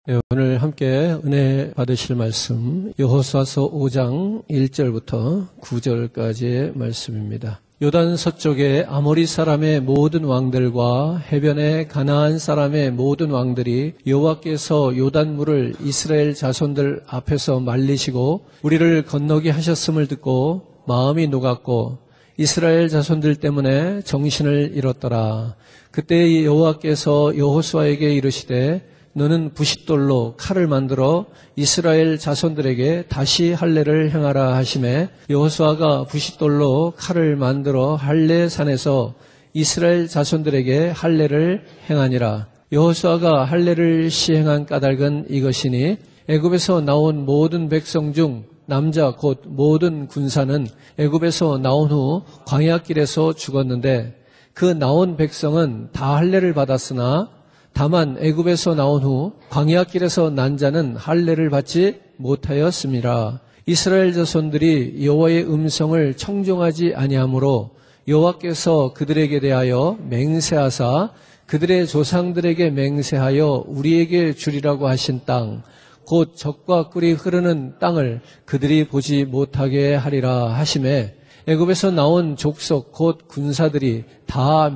네, 오늘 함께 은혜 받으실 말씀 여호수아서 5장 1절부터 9절까지의 말씀입니다. 요단 서쪽의 아모리 사람의 모든 왕들과 해변의 가나안 사람의 모든 왕들이 여호와께서 요단물을 이스라엘 자손들 앞에서 말리시고 우리를 건너게 하셨음을 듣고 마음이 녹았고 이스라엘 자손들 때문에 정신을 잃었더라. 그때 여호와께서 여호수아에게 이르시되 너는 부싯돌로 칼을 만들어 이스라엘 자손들에게 다시 할례를 행하라 하시매 여호수아가 부싯돌로 칼을 만들어 할례 산에서 이스라엘 자손들에게 할례를 행하니라. 여호수아가 할례를 시행한 까닭은 이것이니 애굽에서 나온 모든 백성 중 남자 곧 모든 군사는 애굽에서 나온 후 광야길에서 죽었는데 그 나온 백성은 다 할례를 받았으나 다만 애굽에서 나온 후 광야길에서 난 자는 할례를 받지 못하였습니다. 이스라엘 자손들이 여호와의 음성을 청종하지 아니하므로 여호와께서 그들에게 대하여 맹세하사 그들의 조상들에게 맹세하여 우리에게 주리라고 하신 땅 곧 젖과 꿀이 흐르는 땅을 그들이 보지 못하게 하리라 하시매 애굽에서 나온 족속 곧 군사들이 다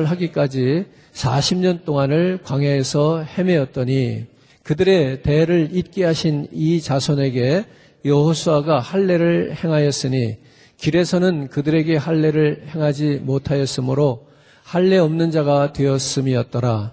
멸절하기까지 40년 동안을 광야에서 헤매었더니 그들의 대를 잇게 하신 이 자손에게 여호수아가 할례를 행하였으니 길에서는 그들에게 할례를 행하지 못하였으므로 할례 없는 자가 되었음이었더라.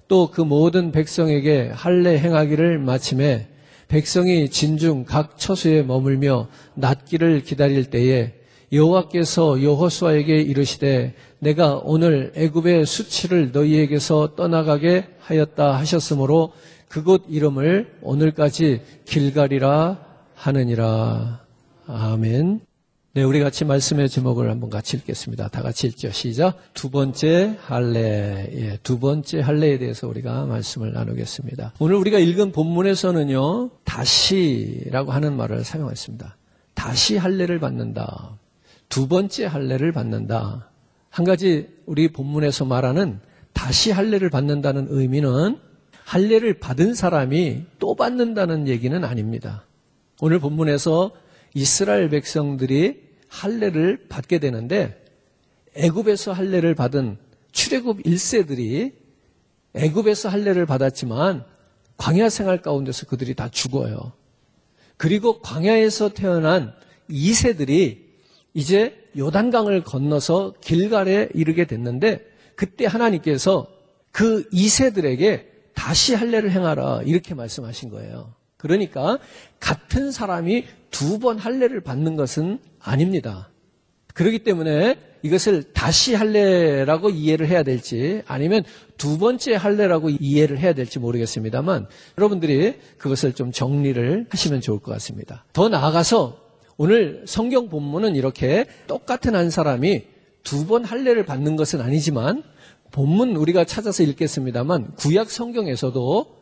또 그 모든 백성에게 할례 행하기를 마침에 백성이 진중 각 처소에 머물며 낫기를 기다릴 때에 여호와께서 여호수아에게 이르시되 내가 오늘 애굽의 수치를 너희에게서 떠나가게 하였다 하셨으므로 그곳 이름을 오늘까지 길갈이라 하느니라. 아멘. 네, 우리 같이 말씀의 제목을 한번 같이 읽겠습니다. 다 같이 읽죠. 시작. 두 번째 할례. 두 번째 할례에 대해서 우리가 말씀을 나누겠습니다. 오늘 우리가 읽은 본문에서는요, 다시라고 하는 말을 사용했습니다. 다시 할례를 받는다. 두 번째 할례를 받는다. 한 가지 우리 본문에서 말하는 다시 할례를 받는다는 의미는 할례를 받은 사람이 또 받는다는 얘기는 아닙니다. 오늘 본문에서 이스라엘 백성들이 할례를 받게 되는데 애굽에서 할례를 받은 출애굽 1세들이 애굽에서 할례를 받았지만 광야 생활 가운데서 그들이 다 죽어요. 그리고 광야에서 태어난 2세들이 이제 요단강을 건너서 길갈에 이르게 됐는데 그때 하나님께서 그 2세들에게 다시 할례를 행하라 이렇게 말씀하신 거예요. 그러니까 같은 사람이 두 번 할례를 받는 것은 아닙니다. 그렇기 때문에 이것을 다시 할례라고 이해를 해야 될지 아니면 두 번째 할례라고 이해를 해야 될지 모르겠습니다만 여러분들이 그것을 좀 정리를 하시면 좋을 것 같습니다. 더 나아가서 오늘 성경 본문은 이렇게 똑같은 한 사람이 두 번 할례를 받는 것은 아니지만 본문 우리가 찾아서 읽겠습니다만 구약 성경에서도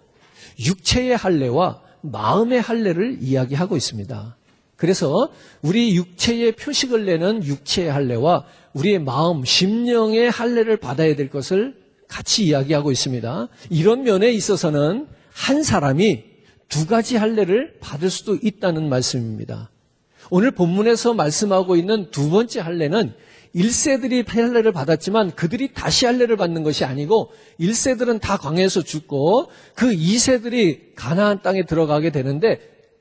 육체의 할례와 마음의 할례를 이야기하고 있습니다. 그래서 우리 육체의 표식을 내는 육체의 할례와 우리의 마음, 심령의 할례를 받아야 될 것을 같이 이야기하고 있습니다. 이런 면에 있어서는 한 사람이 두 가지 할례를 받을 수도 있다는 말씀입니다. 오늘 본문에서 말씀하고 있는 두 번째 할례는 1세들이 할례를 받았지만 그들이 다시 할례를 받는 것이 아니고 1세들은 다 광야에서 죽고 그 2세들이 가나안 땅에 들어가게 되는데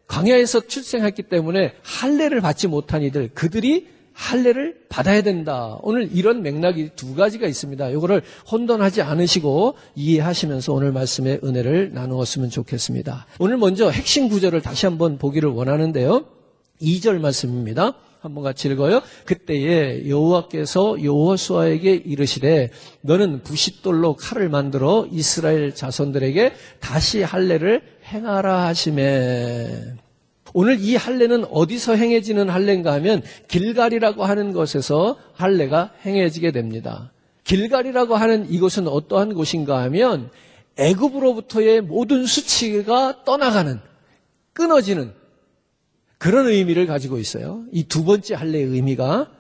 광야에서 출생했기 때문에 할례를 받지 못한 이들 그들이 할례를 받아야 된다. 오늘 이런 맥락이 두 가지가 있습니다. 이거를 혼돈하지 않으시고 이해하시면서 오늘 말씀의 은혜를 나누었으면 좋겠습니다. 오늘 먼저 핵심 구절을 다시 한번 보기를 원하는데요. 2절 말씀입니다. 한번 같이 읽어요. 그때에 여호와께서 여호수아에게 이르시되 너는 부싯돌로 칼을 만들어 이스라엘 자손들에게 다시 할례를 행하라 하시매. 오늘 이 할례는 어디서 행해지는 할례인가 하면 길갈이라고 하는 곳에서 할례가 행해지게 됩니다. 길갈이라고 하는 이곳은 어떠한 곳인가 하면 애굽으로부터의 모든 수치가 떠나가는, 끊어지는 그런 의미를 가지고 있어요. 이 두 번째 할례의 의미가.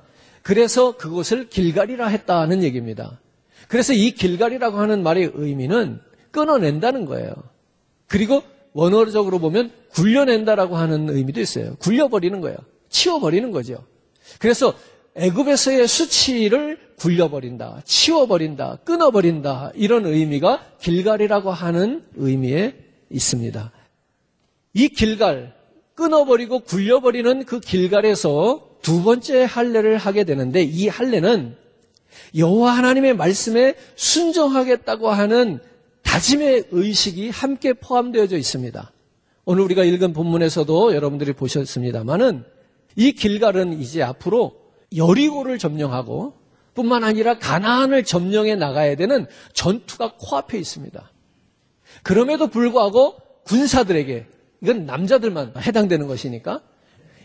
그래서 그곳을 길갈이라 했다는 얘기입니다. 그래서 이 길갈이라고 하는 말의 의미는 끊어낸다는 거예요. 그리고 원어적으로 보면 굴려낸다라고 하는 의미도 있어요. 굴려버리는 거예요. 치워버리는 거죠. 그래서 애굽에서의 수치를 굴려버린다, 치워버린다, 끊어버린다 이런 의미가 길갈이라고 하는 의미에 있습니다. 이 길갈, 끊어버리고 굴려버리는 그 길갈에서 두 번째 할례를 하게 되는데 이 할례는 여호와 하나님의 말씀에 순종하겠다고 하는 다짐의 의식이 함께 포함되어져 있습니다. 오늘 우리가 읽은 본문에서도 여러분들이 보셨습니다마는 이 길갈은 이제 앞으로 여리고를 점령하고 뿐만 아니라 가나안을 점령해 나가야 되는 전투가 코앞에 있습니다. 그럼에도 불구하고 군사들에게, 이건 남자들만 해당되는 것이니까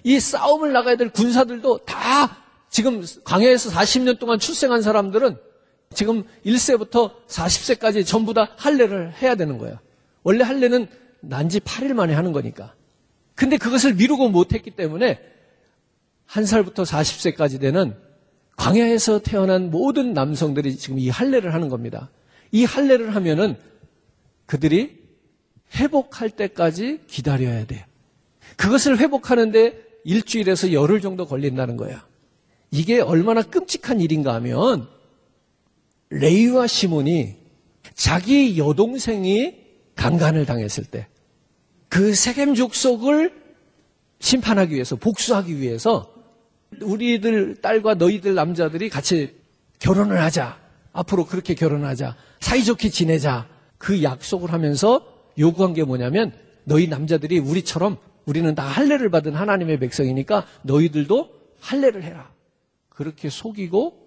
이 싸움을 나가야 될 군사들도 다 지금 광야에서 40년 동안 출생한 사람들은 지금 1세부터 40세까지 전부 다 할례를 해야 되는 거예요. 원래 할례는 난지 8일 만에 하는 거니까. 근데 그것을 미루고 못했기 때문에 1살부터 40세까지 되는 광야에서 태어난 모든 남성들이 지금 이 할례를 하는 겁니다. 이 할례를 하면은 그들이 회복할 때까지 기다려야 돼요. 그것을 회복하는데 일주일에서 열흘 정도 걸린다는 거예요. 이게 얼마나 끔찍한 일인가 하면 레위와 시몬이 자기 여동생이 강간을 당했을 때 그 세겜 족속을 심판하기 위해서, 복수하기 위해서 우리들 딸과 너희들 남자들이 같이 결혼을 하자. 앞으로 그렇게 결혼하자. 사이좋게 지내자. 그 약속을 하면서 요구한 게 뭐냐면 너희 남자들이 우리처럼 우리는 다 할례를 받은 하나님의 백성이니까 너희들도 할례를 해라. 그렇게 속이고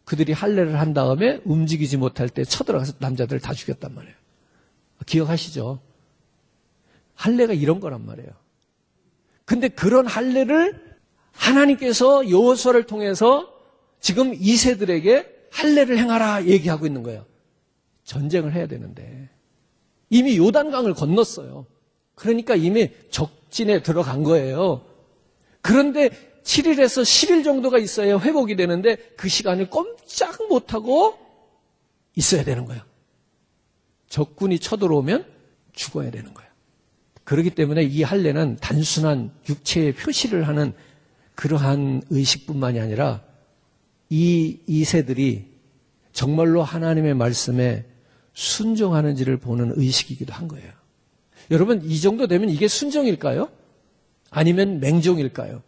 그들이 할례를 한 다음에 움직이지 못할 때 쳐들어가서 남자들을 다 죽였단 말이에요. 기억하시죠? 할례가 이런 거란 말이에요. 근데 그런 할례를 하나님께서 여호수아를 통해서 지금 2세들에게 할례를 행하라 얘기하고 있는 거예요. 전쟁을 해야 되는데 이미 요단강을 건넜어요. 그러니까 이미 적진에 들어간 거예요. 그런데 7일에서 10일 정도가 있어야 회복이 되는데 그 시간을 꼼짝 못하고 있어야 되는 거예요. 적군이 쳐들어오면 죽어야 되는 거예요. 그렇기 때문에 이 할례는 단순한 육체의 표시를 하는 그러한 의식뿐만이 아니라 이 2세들이 정말로 하나님의 말씀에 순종하는지를 보는 의식이기도 한 거예요. 여러분, 이 정도 되면 이게 순종일까요? 아니면 맹종일까요?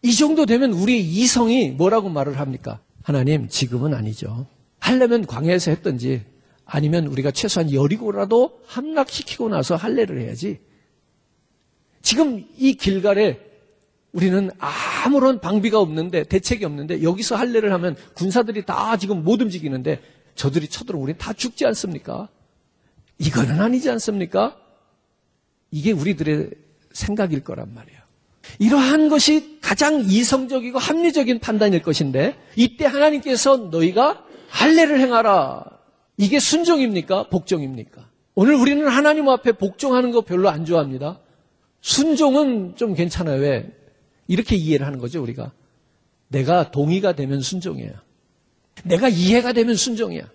이 정도 되면 우리 이성이 뭐라고 말을 합니까? 하나님, 지금은 아니죠. 하려면 광야에서 했든지 아니면 우리가 최소한 여리고라도 함락시키고 나서 할례를 해야지. 지금 이 길갈에 우리는 아무런 방비가 없는데, 대책이 없는데 여기서 할례를 하면 군사들이 다 지금 못 움직이는데 저들이 쳐들어오면 우리는 다 죽지 않습니까? 이거는 아니지 않습니까? 이게 우리들의 생각일 거란 말이에요. 이러한 것이 가장 이성적이고 합리적인 판단일 것인데 이때 하나님께서 너희가 할례를 행하라. 이게 순종입니까? 복종입니까? 오늘 우리는 하나님 앞에 복종하는 거 별로 안 좋아합니다. 순종은 좀 괜찮아요. 왜? 이렇게 이해를 하는 거죠, 우리가. 내가 동의가 되면 순종이에요. 내가 이해가 되면 순종이야.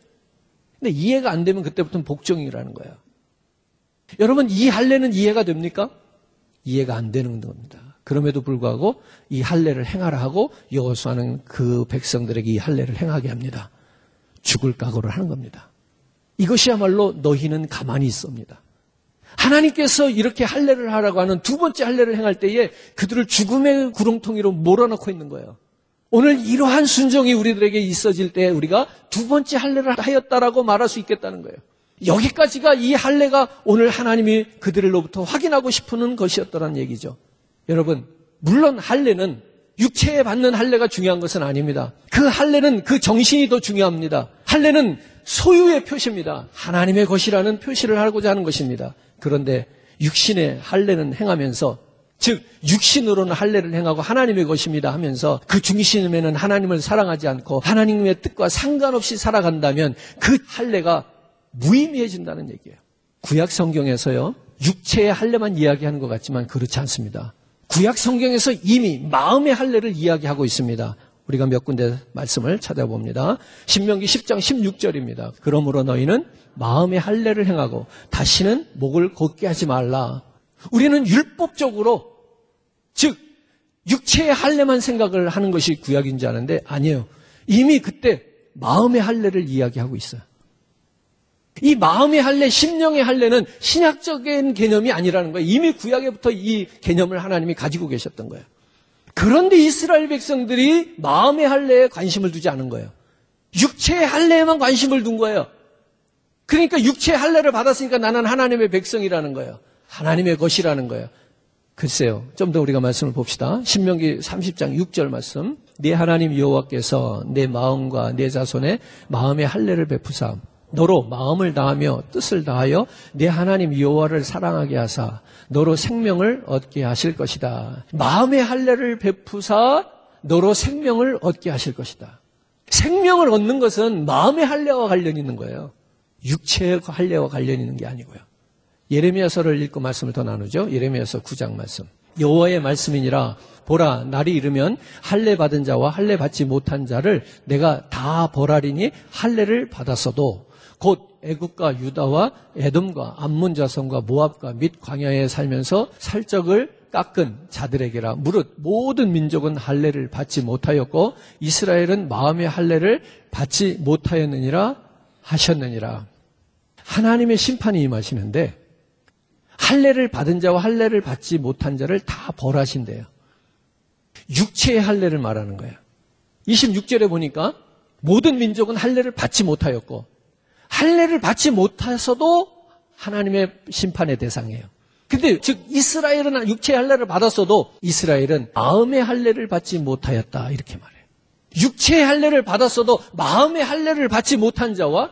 근데 이해가 안 되면 그때부터는 복종이라는 거예요. 여러분, 이 할례는 이해가 됩니까? 이해가 안 되는 겁니다. 그럼에도 불구하고 이 할례를 행하라 하고 여호수아는 그 백성들에게 이 할례를 행하게 합니다. 죽을 각오를 하는 겁니다. 이것이야말로 너희는 가만히 있습니다. 하나님께서 이렇게 할례를 하라고 하는 두 번째 할례를 행할 때에 그들을 죽음의 구렁텅이로 몰아넣고 있는 거예요. 오늘 이러한 순종이 우리들에게 있어질 때 우리가 두 번째 할례를 하였다라고 말할 수 있겠다는 거예요. 여기까지가 이 할례가 오늘 하나님이 그들로부터 확인하고 싶은 것이었더란 얘기죠. 여러분, 물론 할례는 육체에 받는 할례가 중요한 것은 아닙니다. 그 할례는 그 정신이 더 중요합니다. 할례는 소유의 표시입니다. 하나님의 것이라는 표시를 하고자 하는 것입니다. 그런데 육신의 할례는 행하면서, 즉 육신으로는 할례를 행하고 하나님의 것입니다 하면서 그 중심에는 하나님을 사랑하지 않고 하나님의 뜻과 상관없이 살아간다면 그 할례가 무의미해진다는 얘기예요. 구약 성경에서요, 육체의 할례만 이야기하는 것 같지만 그렇지 않습니다. 구약 성경에서 이미 마음의 할례를 이야기하고 있습니다. 우리가 몇 군데 말씀을 찾아봅니다. 신명기 10장 16절입니다. 그러므로 너희는 마음의 할례를 행하고 다시는 목을 곧게 하지 말라. 우리는 율법적으로, 즉 육체의 할례만 생각을 하는 것이 구약인 줄 아는데 아니에요. 이미 그때 마음의 할례를 이야기하고 있어요. 이 마음의 할례, 심령의 할례는 신약적인 개념이 아니라는 거예요. 이미 구약에부터 이 개념을 하나님이 가지고 계셨던 거예요. 그런데 이스라엘 백성들이 마음의 할례에 관심을 두지 않은 거예요. 육체의 할례에만 관심을 둔 거예요. 그러니까 육체의 할례를 받았으니까 나는 하나님의 백성이라는 거예요. 하나님의 것이라는 거예요. 글쎄요. 좀 더 우리가 말씀을 봅시다. 신명기 30장 6절 말씀. 네 하나님 여호와께서 내 마음과 내 자손의 마음의 할례를 베푸사 너로 마음을 다하며 뜻을 다하여 네 하나님 여호와를 사랑하게 하사 너로 생명을 얻게 하실 것이다. 마음의 할례를 베푸사 너로 생명을 얻게 하실 것이다. 생명을 얻는 것은 마음의 할례와 관련이 있는 거예요. 육체의 할례와 관련이 있는 게 아니고요. 예레미야서를 읽고 말씀을 더 나누죠. 예레미야서 9장 말씀. 여호와의 말씀이니라 보라 날이 이르면 할례 받은 자와 할례 받지 못한 자를 내가 다 벌하리니 할례를 받았어도 곧 애굽과 유다와 에돔과 암몬 자손과 모압과 및 광야에 살면서 살적을 깎은 자들에게라 무릇 모든 민족은 할례를 받지 못하였고 이스라엘은 마음의 할례를 받지 못하였느니라 하셨느니라. 하나님의 심판이 임하시는데 할례를 받은 자와 할례를 받지 못한 자를 다 벌하신대요. 육체의 할례를 말하는 거예요. 26절에 보니까 모든 민족은 할례를 받지 못하였고 할례를 받지 못해서도 하나님의 심판의 대상이에요. 근데 즉 이스라엘은 육체의 할례를 받았어도 이스라엘은 마음의 할례를 받지 못하였다 이렇게 말해요. 육체의 할례를 받았어도 마음의 할례를 받지 못한 자와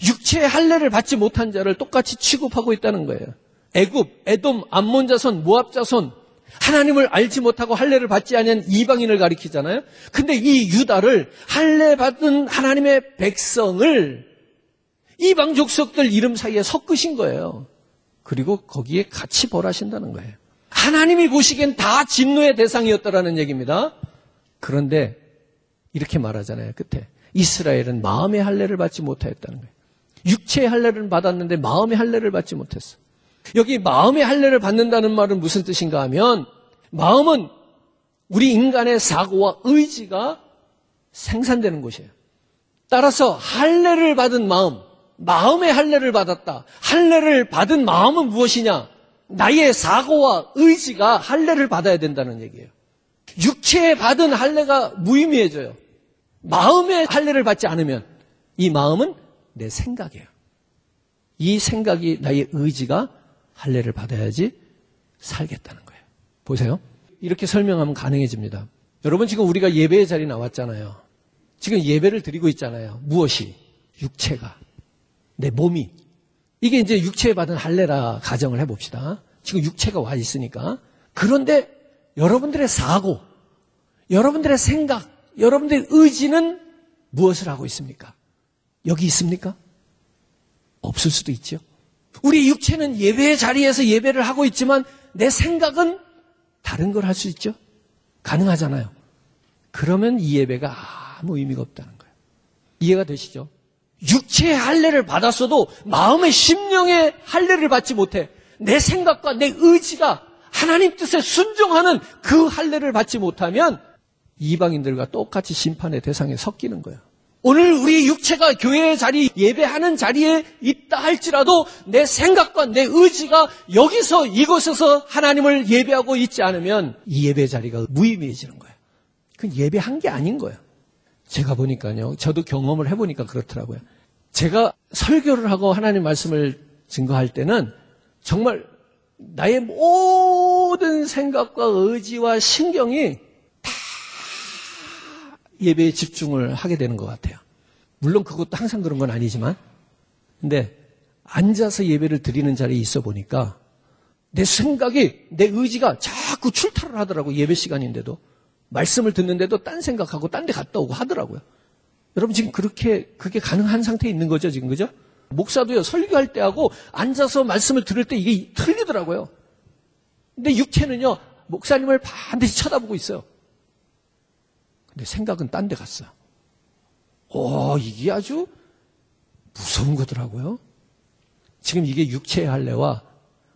육체의 할례를 받지 못한 자를 똑같이 취급하고 있다는 거예요. 애굽, 에돔, 암몬 자손, 모압 자손 하나님을 알지 못하고 할례를 받지 않은 이방인을 가리키잖아요. 근데 이 유다를 할례 받은 하나님의 백성을 이방 족속들 이름 사이에 섞으신 거예요. 그리고 거기에 같이 벌하신다는 거예요. 하나님이 보시기엔 다 진노의 대상이었다라는 얘기입니다. 그런데 이렇게 말하잖아요. 끝에 이스라엘은 마음의 할례를 받지 못하였다는 거예요. 육체의 할례를 받았는데 마음의 할례를 받지 못했어. 여기 마음의 할례를 받는다는 말은 무슨 뜻인가 하면 마음은 우리 인간의 사고와 의지가 생산되는 곳이에요. 따라서 할례를 받은 마음, 마음의 할례를 받았다. 할례를 받은 마음은 무엇이냐? 나의 사고와 의지가 할례를 받아야 된다는 얘기예요. 육체에 받은 할례가 무의미해져요. 마음의 할례를 받지 않으면 이 마음은 내 생각이에요. 이 생각이 나의 의지가 할례를 받아야지 살겠다는 거예요. 보세요. 이렇게 설명하면 가능해집니다. 여러분 지금 우리가 예배의 자리에 나왔잖아요. 지금 예배를 드리고 있잖아요. 무엇이? 육체가. 내 몸이. 이게 이제 육체에 받은 할례라 가정을 해봅시다. 지금 육체가 와 있으니까. 그런데 여러분들의 사고, 여러분들의 생각, 여러분들의 의지는 무엇을 하고 있습니까? 여기 있습니까? 없을 수도 있죠. 우리 육체는 예배의 자리에서 예배를 하고 있지만 내 생각은 다른 걸 할 수 있죠. 가능하잖아요. 그러면 이 예배가 아무 의미가 없다는 거예요. 이해가 되시죠? 육체의 할례를 받았어도 마음의 심령의 할례를 받지 못해. 내 생각과 내 의지가 하나님 뜻에 순종하는 그 할례를 받지 못하면 이방인들과 똑같이 심판의 대상에 섞이는 거예요. 오늘 우리 육체가 교회의 자리, 예배하는 자리에 있다 할지라도 내 생각과 내 의지가 여기서 이곳에서 하나님을 예배하고 있지 않으면 이 예배 자리가 무의미해지는 거예요. 그건 예배한 게 아닌 거예요. 제가 보니까요. 저도 경험을 해보니까 그렇더라고요. 제가 설교를 하고 하나님 말씀을 증거할 때는 정말 나의 모든 생각과 의지와 신경이 다 예배에 집중을 하게 되는 것 같아요. 물론 그것도 항상 그런 건 아니지만 근데 앉아서 예배를 드리는 자리에 있어 보니까 내 생각이, 내 의지가 자꾸 출타를 하더라고요. 예배 시간인데도. 말씀을 듣는데도 딴 생각하고 딴 데 갔다 오고 하더라고요. 여러분 지금 그게 가능한 상태에 있는 거죠, 지금, 그죠? 목사도요, 설교할 때 하고 앉아서 말씀을 들을 때 이게 틀리더라고요. 근데 육체는요, 목사님을 반드시 쳐다보고 있어요. 근데 생각은 딴 데 갔어. 이게 아주 무서운 거더라고요. 지금 이게 육체의 할례와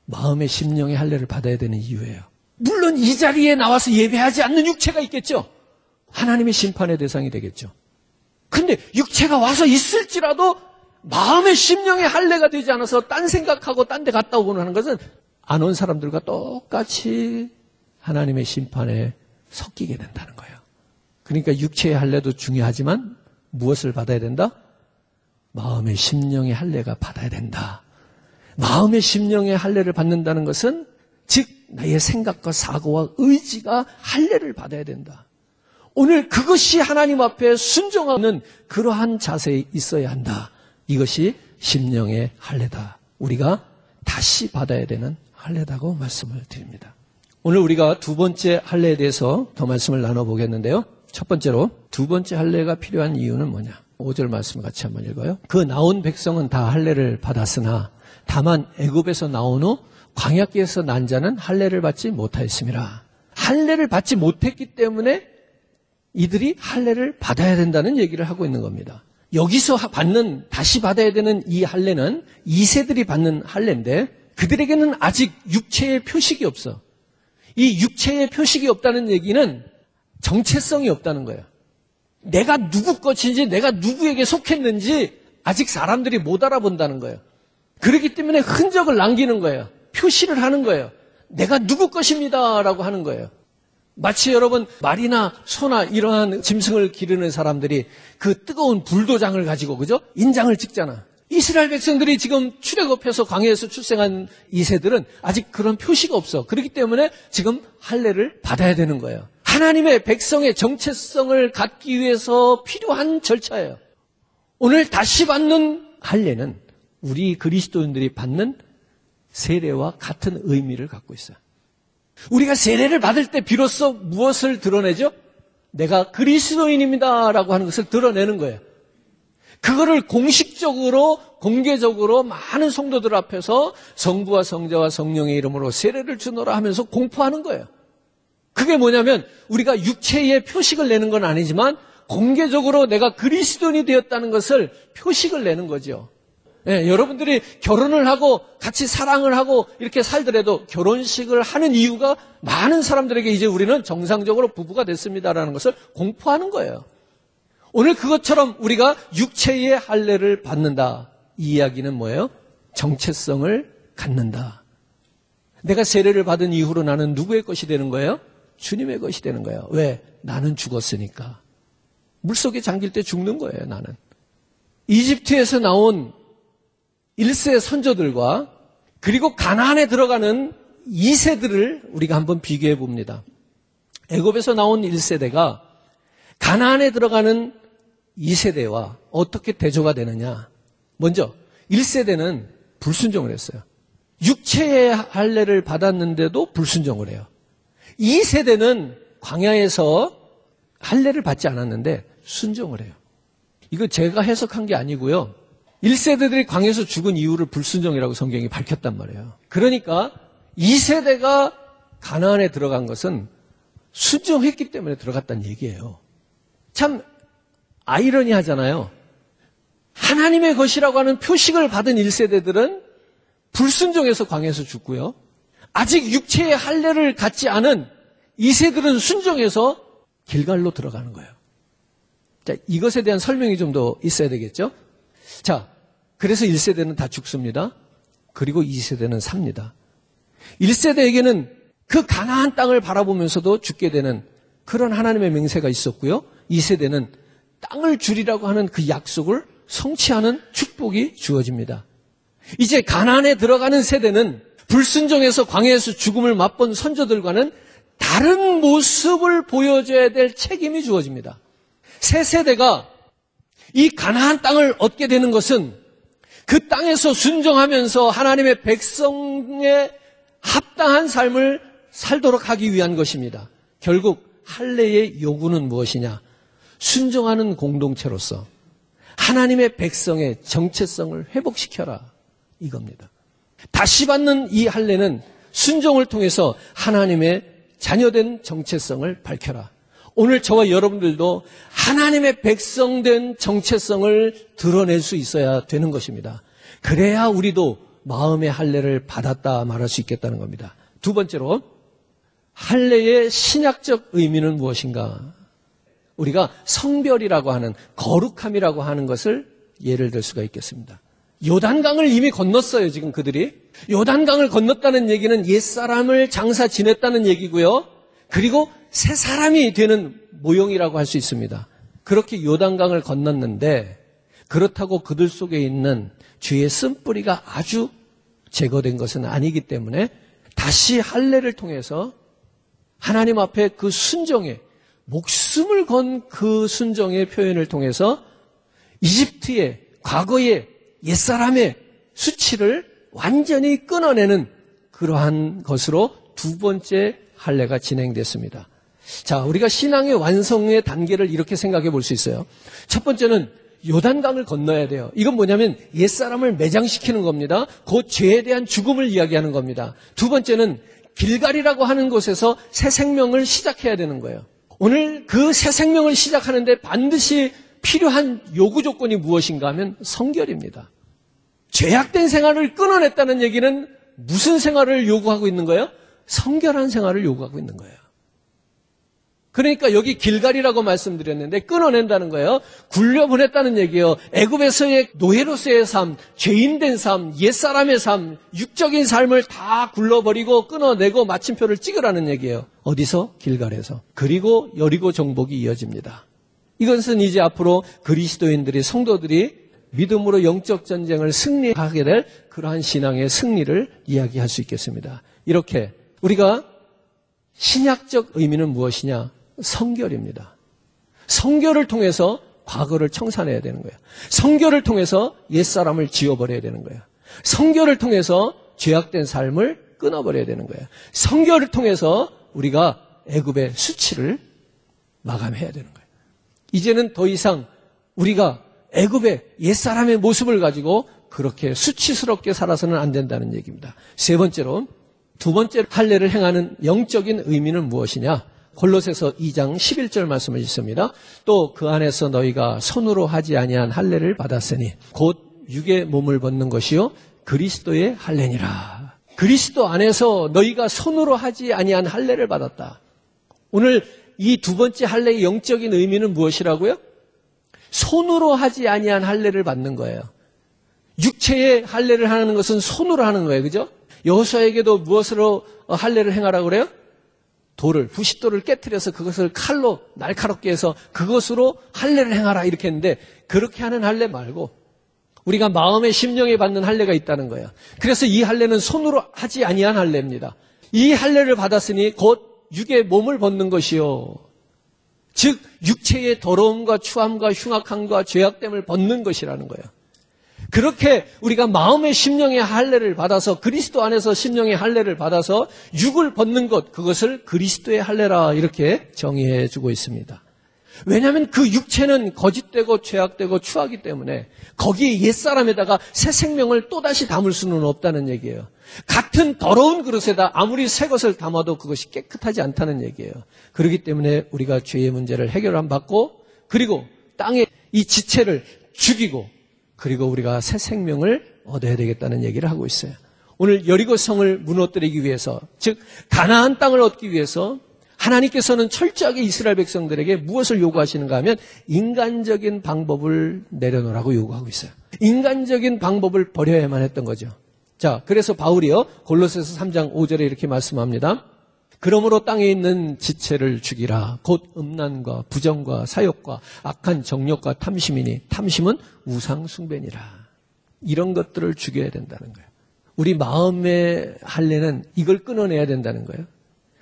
마음의 심령의 할례를 받아야 되는 이유예요. 물론 이 자리에 나와서 예배하지 않는 육체가 있겠죠. 하나님의 심판의 대상이 되겠죠. 근데 육체가 와서 있을지라도 마음의 심령의 할례가 되지 않아서 딴 생각하고 딴 데 갔다 오고 하는 것은 안 온 사람들과 똑같이 하나님의 심판에 섞이게 된다는 거예요. 그러니까 육체의 할례도 중요하지만 무엇을 받아야 된다? 마음의 심령의 할례가 받아야 된다. 마음의 심령의 할례를 받는다는 것은 즉 나의 생각과 사고와 의지가 할례를 받아야 된다. 오늘 그것이 하나님 앞에 순종하는 그러한 자세에 있어야 한다. 이것이 심령의 할례다. 우리가 다시 받아야 되는 할례다고 말씀을 드립니다. 오늘 우리가 두 번째 할례에 대해서 더 말씀을 나눠보겠는데요. 첫 번째로 두 번째 할례가 필요한 이유는 뭐냐? 5절 말씀 같이 한번 읽어요. 그 나온 백성은 다 할례를 받았으나 다만 애굽에서 나온 후 광야길에서 난 자는 할례를 받지 못하였습니다. 할례를 받지 못했기 때문에 이들이 할례를 받아야 된다는 얘기를 하고 있는 겁니다. 여기서 받는 다시 받아야 되는 이 할례는 2세들이 받는 할례인데 그들에게는 아직 육체의 표식이 없어. 이 육체의 표식이 없다는 얘기는 정체성이 없다는 거예요. 내가 누구 것인지 내가 누구에게 속했는지 아직 사람들이 못 알아본다는 거예요. 그렇기 때문에 흔적을 남기는 거예요. 표시를 하는 거예요. 내가 누구 것입니다라고 하는 거예요. 마치 여러분 말이나 소나 이러한 짐승을 기르는 사람들이 그 뜨거운 불도장을 가지고 그죠? 인장을 찍잖아. 이스라엘 백성들이 지금 출애굽해서 광야에서 출생한 이세들은 아직 그런 표시가 없어. 그렇기 때문에 지금 할례를 받아야 되는 거예요. 하나님의 백성의 정체성을 갖기 위해서 필요한 절차예요. 오늘 다시 받는 할례는 우리 그리스도인들이 받는 세례와 같은 의미를 갖고 있어요. 우리가 세례를 받을 때 비로소 무엇을 드러내죠? 내가 그리스도인입니다라고 하는 것을 드러내는 거예요. 그거를 공식적으로 공개적으로 많은 성도들 앞에서 성부와 성자와 성령의 이름으로 세례를 주노라 하면서 공포하는 거예요. 그게 뭐냐면 우리가 육체의 표식을 내는 건 아니지만 공개적으로 내가 그리스도인이 되었다는 것을 표식을 내는 거죠. 여러분들이 결혼을 하고 같이 사랑을 하고 이렇게 살더라도 결혼식을 하는 이유가 많은 사람들에게 이제 우리는 정상적으로 부부가 됐습니다라는 것을 공포하는 거예요. 오늘 그것처럼 우리가 육체의 할례를 받는다. 이 이야기는 뭐예요? 정체성을 갖는다. 내가 세례를 받은 이후로 나는 누구의 것이 되는 거예요? 주님의 것이 되는 거예요. 왜? 나는 죽었으니까. 물속에 잠길 때 죽는 거예요, 나는. 이집트에서 나온 1세 선조들과 그리고 가나안에 들어가는 2세들을 우리가 한번 비교해 봅니다. 애굽에서 나온 1세대가 가나안에 들어가는 2세대와 어떻게 대조가 되느냐. 먼저 1세대는 불순종을 했어요. 육체의 할례를 받았는데도 불순종을 해요. 2세대는 광야에서 할례를 받지 않았는데 순종을 해요. 이거 제가 해석한 게 아니고요. 1세대들이 광야에서 죽은 이유를 불순종이라고 성경이 밝혔단 말이에요. 그러니까 2세대가 가나안에 들어간 것은 순종했기 때문에 들어갔다는 얘기예요. 참 아이러니하잖아요. 하나님의 것이라고 하는 표식을 받은 1세대들은 불순종해서 광야에서 죽고요. 아직 육체의 할례를 갖지 않은 2세들은 순종해서 길갈로 들어가는 거예요. 자, 이것에 대한 설명이 좀 더 있어야 되겠죠? 자, 그래서 1세대는 다 죽습니다. 그리고 2세대는 삽니다. 1세대에게는 그 가나안 땅을 바라보면서도 죽게 되는 그런 하나님의 맹세가 있었고요. 2세대는 땅을 주리라고 하는 그 약속을 성취하는 축복이 주어집니다. 이제 가나안에 들어가는 세대는 불순종해서 광야에서 죽음을 맛본 선조들과는 다른 모습을 보여줘야 될 책임이 주어집니다. 새 세대가 이 가나안 땅을 얻게 되는 것은 그 땅에서 순종하면서 하나님의 백성에 합당한 삶을 살도록 하기 위한 것입니다. 결국 할례의 요구는 무엇이냐? 순종하는 공동체로서 하나님의 백성의 정체성을 회복시켜라 이겁니다. 다시 받는 이 할례는 순종을 통해서 하나님의 자녀된 정체성을 밝혀라. 오늘 저와 여러분들도 하나님의 백성된 정체성을 드러낼 수 있어야 되는 것입니다. 그래야 우리도 마음의 할례를 받았다 말할 수 있겠다는 겁니다. 두 번째로, 할례의 신약적 의미는 무엇인가? 우리가 성별이라고 하는, 거룩함이라고 하는 것을 예를 들 수가 있겠습니다. 요단강을 이미 건넜어요, 지금 그들이. 요단강을 건넜다는 얘기는 옛사람을 장사 지냈다는 얘기고요. 그리고 새 사람이 되는 모형이라고 할 수 있습니다. 그렇게 요단강을 건넜는데 그렇다고 그들 속에 있는 죄의 쓴뿌리가 아주 제거된 것은 아니기 때문에 다시 할례를 통해서 하나님 앞에 그 순종의, 목숨을 건 그 순종의 표현을 통해서 이집트의 과거의 옛사람의 수치를 완전히 끊어내는 그러한 것으로 두 번째 할례가 진행됐습니다. 자, 우리가 신앙의 완성의 단계를 이렇게 생각해 볼 수 있어요. 첫 번째는 요단강을 건너야 돼요. 이건 뭐냐면 옛사람을 매장시키는 겁니다. 곧 죄에 대한 죽음을 이야기하는 겁니다. 두 번째는 길갈이라고 하는 곳에서 새 생명을 시작해야 되는 거예요. 오늘 그 새 생명을 시작하는데 반드시 필요한 요구 조건이 무엇인가 하면 성결입니다. 죄악된 생활을 끊어냈다는 얘기는 무슨 생활을 요구하고 있는 거예요? 성결한 생활을 요구하고 있는 거예요. 그러니까 여기 길갈이라고 말씀드렸는데 끊어낸다는 거예요. 굴려보냈다는 얘기예요. 애굽에서의 노예로서의 삶, 죄인된 삶, 옛사람의 삶, 육적인 삶을 다 굴러버리고 끊어내고 마침표를 찍으라는 얘기예요. 어디서? 길갈에서. 그리고 여리고 정복이 이어집니다. 이것은 이제 앞으로 그리스도인들이, 성도들이 믿음으로 영적 전쟁을 승리하게 될 그러한 신앙의 승리를 이야기할 수 있겠습니다. 이렇게 우리가 신약적 의미는 무엇이냐? 성결입니다. 성결을 통해서 과거를 청산해야 되는 거예요. 성결을 통해서 옛사람을 지워버려야 되는 거예요. 성결을 통해서 죄악된 삶을 끊어버려야 되는 거예요. 성결을 통해서 우리가 애굽의 수치를 마감해야 되는 거예요. 이제는 더 이상 우리가 애굽의 옛사람의 모습을 가지고 그렇게 수치스럽게 살아서는 안 된다는 얘기입니다. 세 번째로, 두 번째 할례를 행하는 영적인 의미는 무엇이냐? 골로새서 2장 11절 말씀을 읽습니다. 또 그 안에서 너희가 손으로 하지 아니한 할례를 받았으니 곧 육의 몸을 벗는 것이요 그리스도의 할례니라. 그리스도 안에서 너희가 손으로 하지 아니한 할례를 받았다. 오늘 이 두 번째 할례의 영적인 의미는 무엇이라고요? 손으로 하지 아니한 할례를 받는 거예요. 육체의 할례를 하는 것은 손으로 하는 거예요. 그죠? 여호수아에게도 무엇으로 할례를 행하라고 그래요? 돌을, 부싯돌을 깨트려서 그것을 칼로 날카롭게 해서 그것으로 할례를 행하라 이렇게 했는데, 그렇게 하는 할례 말고 우리가 마음의 심령에 받는 할례가 있다는 거예요. 그래서 이 할례는 손으로 하지 아니한 할례입니다. 이 할례를 받았으니 곧 육의 몸을 벗는 것이요, 즉 육체의 더러움과 추함과 흉악함과 죄악됨을 벗는 것이라는 거예요. 그렇게 우리가 마음의 심령의 할례를 받아서, 그리스도 안에서 심령의 할례를 받아서 육을 벗는 것, 그것을 그리스도의 할례라 이렇게 정의해 주고 있습니다. 왜냐하면 그 육체는 거짓되고 죄악되고 추하기 때문에 거기에 옛사람에다가 새 생명을 또다시 담을 수는 없다는 얘기예요. 같은 더러운 그릇에다 아무리 새 것을 담아도 그것이 깨끗하지 않다는 얘기예요. 그렇기 때문에 우리가 죄의 문제를 해결 안 받고, 그리고 땅에 이 지체를 죽이고, 그리고 우리가 새 생명을 얻어야 되겠다는 얘기를 하고 있어요. 오늘 여리고 성을 무너뜨리기 위해서, 즉 가나안 땅을 얻기 위해서 하나님께서는 철저하게 이스라엘 백성들에게 무엇을 요구하시는가 하면 인간적인 방법을 내려놓으라고 요구하고 있어요. 인간적인 방법을 버려야만 했던 거죠. 자, 그래서 바울이요 골로새서 3장 5절에 이렇게 말씀합니다. 그러므로 땅에 있는 지체를 죽이라. 곧 음란과 부정과 사욕과 악한 정욕과 탐심이니 탐심은 우상 숭배니라. 이런 것들을 죽여야 된다는 거예요. 우리 마음의 할례는 이걸 끊어내야 된다는 거예요.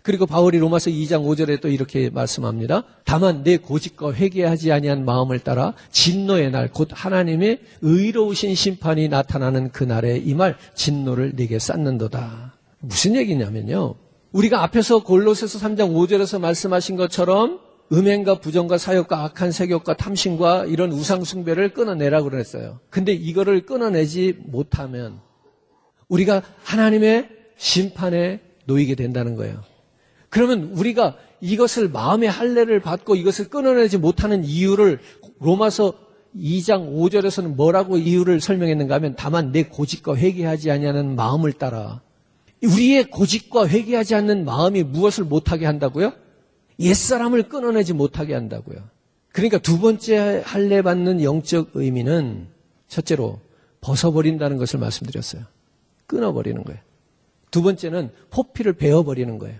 그리고 바울이 로마서 2장 5절에 또 이렇게 말씀합니다. 다만 내 고집과 회개하지 아니한 마음을 따라 진노의 날, 곧 하나님의 의로우신 심판이 나타나는 그날에 이 말 진노를 네게 쌓는도다. 무슨 얘기냐면요, 우리가 앞에서 골로새서 3장 5절에서 말씀하신 것처럼 음행과 부정과 사욕과 악한 색욕과 탐심과 이런 우상 숭배를 끊어내라고 그랬어요. 근데 이거를 끊어내지 못하면 우리가 하나님의 심판에 놓이게 된다는 거예요. 그러면 우리가 이것을 마음의 할례를 받고 이것을 끊어내지 못하는 이유를 로마서 2장 5절에서는 뭐라고 이유를 설명했는가 하면 다만 내 고집과 회개하지 아니하는 마음을 따라. 우리의 고집과 회개하지 않는 마음이 무엇을 못하게 한다고요? 옛사람을 끊어내지 못하게 한다고요. 그러니까 두 번째 할례 받는 영적 의미는 첫째로 벗어버린다는 것을 말씀드렸어요. 끊어버리는 거예요. 두 번째는 포피를 베어버리는 거예요.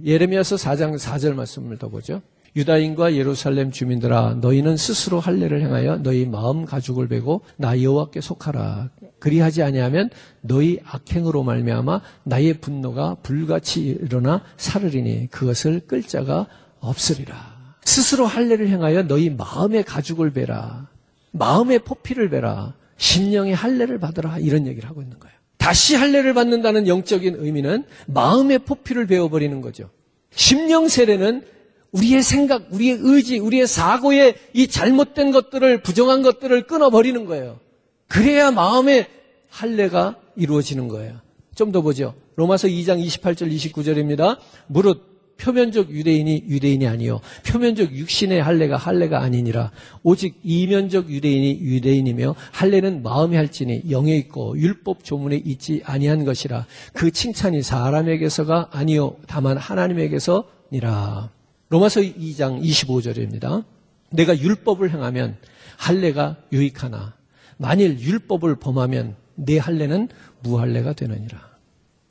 예레미야서 4장 4절 말씀을 더 보죠. 유다인과 예루살렘 주민들아 너희는 스스로 할례를 행하여 너희 마음 가죽을 베고 나 여호와께 속하라. 그리하지 아니하면 너희 악행으로 말미암아 나의 분노가 불같이 일어나 사르리니 그것을 끌 자가 없으리라. 스스로 할례를 행하여 너희 마음의 가죽을 베라. 마음의 포피를 베라. 심령의 할례를 받으라. 이런 얘기를 하고 있는 거예요. 다시 할례를 받는다는 영적인 의미는 마음의 포피를 베어버리는 거죠. 심령 세례는 우리의 생각, 우리의 의지, 우리의 사고의 이 잘못된 것들을, 부정한 것들을 끊어버리는 거예요. 그래야 마음의 할례가 이루어지는 거예요. 좀 더 보죠. 로마서 2장 28절 29절입니다. 무릇 표면적 유대인이 유대인이 아니요 표면적 육신의 할례가 아니니라. 오직 이면적 유대인이 유대인이며 할례는 마음에 할지니 영에 있고 율법 조문에 있지 아니한 것이라. 그 칭찬이 사람에게서가 아니요 다만 하나님에게서니라. 로마서 2장 25절입니다. 내가 율법을 행하면 할례가 유익하나 만일 율법을 범하면 내 할례는 무할례가 되느니라.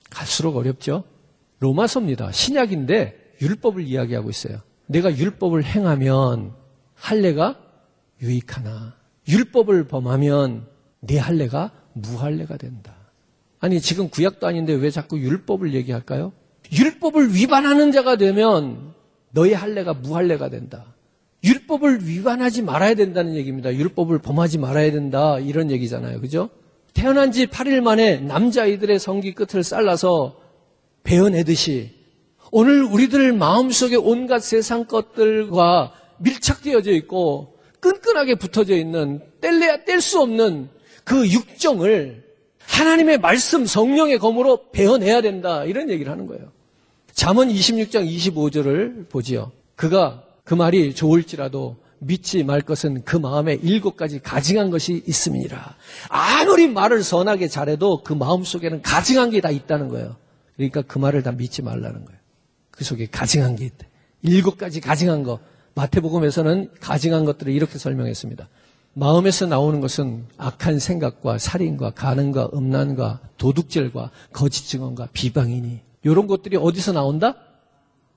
갈수록 어렵죠. 로마서입니다. 신약인데 율법을 이야기하고 있어요. 내가 율법을 행하면 할례가 유익하나 율법을 범하면 내 할례가 무할례가 된다. 아니 지금 구약도 아닌데 왜 자꾸 율법을 얘기할까요? 율법을 위반하는 자가 되면 너의 할례가 무할례가 된다. 율법을 위반하지 말아야 된다는 얘기입니다. 율법을 범하지 말아야 된다. 이런 얘기잖아요. 그죠? 태어난 지 8일 만에 남자아이들의 성기 끝을 잘라서 베어내듯이 오늘 우리들 마음속에 온갖 세상 것들과 밀착되어져 있고 끈끈하게 붙어져 있는 뗄래야 뗄 수 없는 그 육정을 하나님의 말씀 성령의 검으로 베어내야 된다. 이런 얘기를 하는 거예요. 잠언 26장 25절을 보지요. 그가 그 말이 좋을지라도 믿지 말 것은 그 마음에 7가지 가증한 것이 있음이니라. 아무리 말을 선하게 잘해도 그 마음속에는 가증한 게 다 있다는 거예요. 그러니까 그 말을 다 믿지 말라는 거예요. 그 속에 가증한 게 있대. 7가지 가증한 거. 마태복음에서는 가증한 것들을 이렇게 설명했습니다. 마음에서 나오는 것은 악한 생각과 살인과 간음과 음란과 도둑질과 거짓 증언과 비방이니 이런 것들이 어디서 나온다?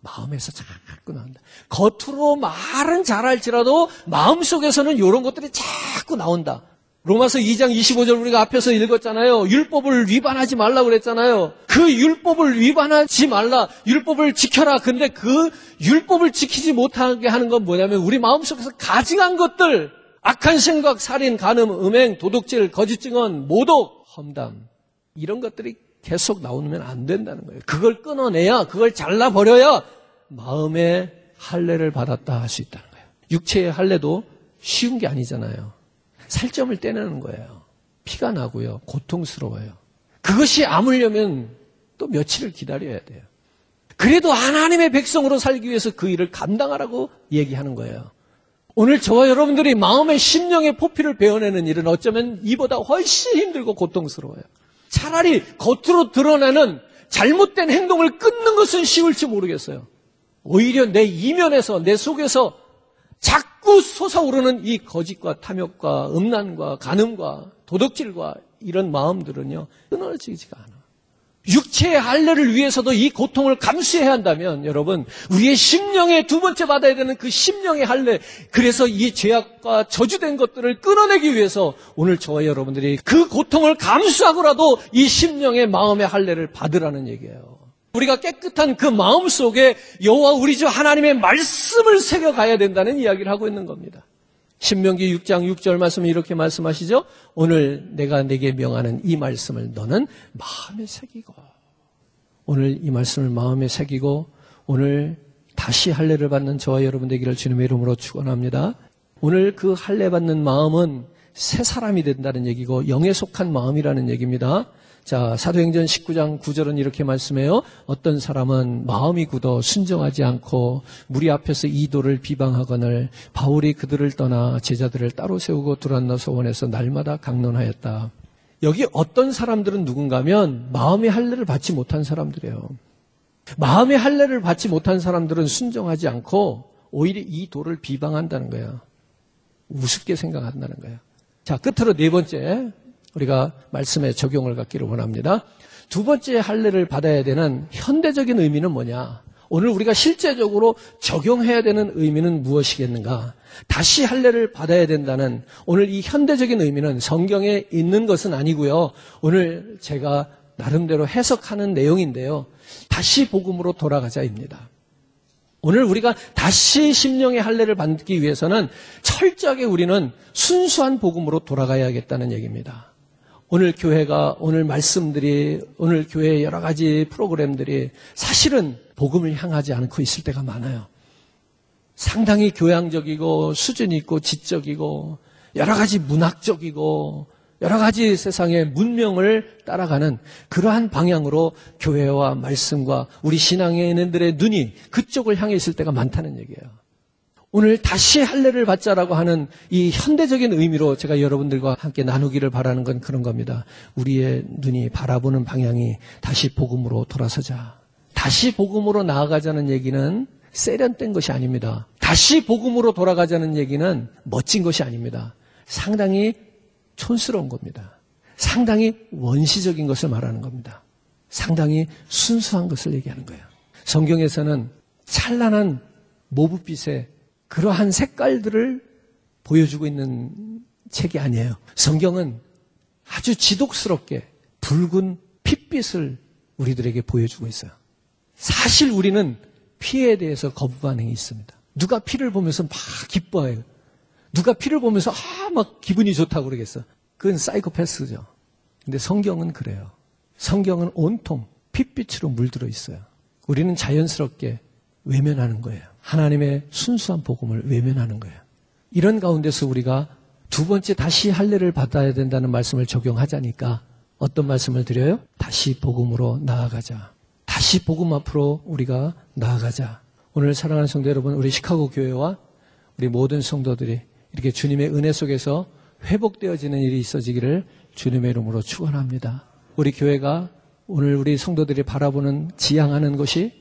마음에서 자꾸 나온다. 겉으로 말은 잘할지라도 마음속에서는 이런 것들이 자꾸 나온다. 로마서 2장 25절 우리가 앞에서 읽었잖아요. 율법을 위반하지 말라고 그랬잖아요. 그 율법을 위반하지 말라. 율법을 지켜라. 근데 그 율법을 지키지 못하게 하는 건 뭐냐면 우리 마음속에서 가증한 것들, 악한 생각, 살인, 간음, 음행, 도둑질, 거짓 증언, 모독, 험담 이런 것들이 계속 나오면 안 된다는 거예요. 그걸 끊어내야, 그걸 잘라버려야 마음의 할례를 받았다 할 수 있다는 거예요. 육체의 할례도 쉬운 게 아니잖아요. 살점을 떼내는 거예요. 피가 나고요. 고통스러워요. 그것이 아물려면 또 며칠을 기다려야 돼요. 그래도 하나님의 백성으로 살기 위해서 그 일을 감당하라고 얘기하는 거예요. 오늘 저와 여러분들이 마음의 심령의 포피를 베어내는 일은 어쩌면 이보다 훨씬 힘들고 고통스러워요. 차라리 겉으로 드러내는 잘못된 행동을 끊는 것은 쉬울지 모르겠어요. 오히려 내 이면에서 내 속에서 자꾸 솟아오르는 이 거짓과 탐욕과 음란과 간음과 도둑질과 이런 마음들은요 끊어지지가 않아. 육체의 할례를 위해서도 이 고통을 감수해야 한다면 여러분 우리의 심령의 두 번째 받아야 되는 그 심령의 할례, 그래서 이 죄악과 저주된 것들을 끊어내기 위해서 오늘 저와 여러분들이 그 고통을 감수하고라도 이 심령의 마음의 할례를 받으라는 얘기예요. 우리가 깨끗한 그 마음 속에 여호와 우리 주 하나님의 말씀을 새겨가야 된다는 이야기를 하고 있는 겁니다. 신명기 6장 6절 말씀은 이렇게 말씀하시죠. 오늘 내가 내게 명하는 이 말씀을 너는 마음에 새기고, 오늘 이 말씀을 마음에 새기고 오늘 다시 할례를 받는 저와 여러분 되기를 주님의 이름으로 축원합니다. 오늘 그 할례 받는 마음은 새 사람이 된다는 얘기고 영에 속한 마음이라는 얘기입니다. 자, 사도행전 19장 9절은 이렇게 말씀해요. 어떤 사람은 마음이 굳어 순종하지 않고 무리 앞에서 이도를 비방하거늘 바울이 그들을 떠나 제자들을 따로 세우고 두란노 소원에서 날마다 강론하였다. 여기 어떤 사람들은 누군가 하면 마음의 할례를 받지 못한 사람들이에요. 마음의 할례를 받지 못한 사람들은 순종하지 않고 오히려 이 도를 비방한다는 거예요. 우습게 생각한다는 거예요. 자, 끝으로 네 번째 우리가 말씀에 적용을 갖기를 원합니다. 두 번째 할례를 받아야 되는 현대적인 의미는 뭐냐? 오늘 우리가 실제적으로 적용해야 되는 의미는 무엇이겠는가? 다시 할례를 받아야 된다는 오늘 이 현대적인 의미는 성경에 있는 것은 아니고요. 오늘 제가 나름대로 해석하는 내용인데요. 다시 복음으로 돌아가자입니다. 오늘 우리가 다시 심령의 할례를 받기 위해서는 철저하게 우리는 순수한 복음으로 돌아가야겠다는 얘기입니다. 오늘 교회가, 오늘 말씀들이, 오늘 교회의 여러 가지 프로그램들이 사실은 복음을 향하지 않고 있을 때가 많아요. 상당히 교양적이고 수준이 있고 지적이고 여러 가지 문학적이고 여러 가지 세상의 문명을 따라가는 그러한 방향으로 교회와 말씀과 우리 신앙인들의 눈이 그쪽을 향해 있을 때가 많다는 얘기예요. 오늘 다시 할례를 받자라고 하는 이 현대적인 의미로 제가 여러분들과 함께 나누기를 바라는 건 그런 겁니다. 우리의 눈이 바라보는 방향이 다시 복음으로 돌아서자. 다시 복음으로 나아가자는 얘기는 세련된 것이 아닙니다. 다시 복음으로 돌아가자는 얘기는 멋진 것이 아닙니다. 상당히 촌스러운 겁니다. 상당히 원시적인 것을 말하는 겁니다. 상당히 순수한 것을 얘기하는 거예요. 성경에서는 찬란한 모브빛의 그러한 색깔들을 보여주고 있는 책이 아니에요. 성경은 아주 지독스럽게 붉은 핏빛을 우리들에게 보여주고 있어요. 사실 우리는 피에 대해서 거부 반응이 있습니다. 누가 피를 보면서 막 기뻐해요. 누가 피를 보면서 막 기분이 좋다고 그러겠어. 그건 사이코패스죠. 근데 성경은 그래요. 성경은 온통 핏빛으로 물들어 있어요. 우리는 자연스럽게 외면하는 거예요. 하나님의 순수한 복음을 외면하는 거예요. 이런 가운데서 우리가 두 번째 다시 할례를 받아야 된다는 말씀을 적용하자니까 어떤 말씀을 드려요? 다시 복음으로 나아가자. 다시 복음 앞으로 우리가 나아가자. 오늘 사랑하는 성도 여러분, 우리 시카고 교회와 우리 모든 성도들이 이렇게 주님의 은혜 속에서 회복되어지는 일이 있어지기를 주님의 이름으로 축원합니다. 우리 교회가 오늘 우리 성도들이 바라보는 지향하는 것이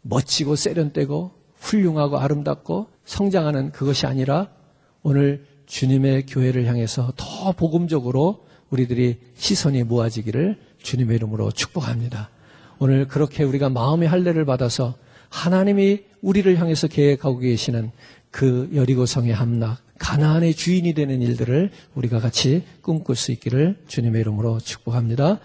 멋지고 세련되고 훌륭하고 아름답고 성장하는 그것이 아니라 오늘 주님의 교회를 향해서 더 복음적으로 우리들이 시선이 모아지기를 주님의 이름으로 축복합니다. 오늘 그렇게 우리가 마음의 할례를 받아서 하나님이 우리를 향해서 계획하고 계시는 그 여리고성의 함락, 가나안의 주인이 되는 일들을 우리가 같이 꿈꿀 수 있기를 주님의 이름으로 축복합니다.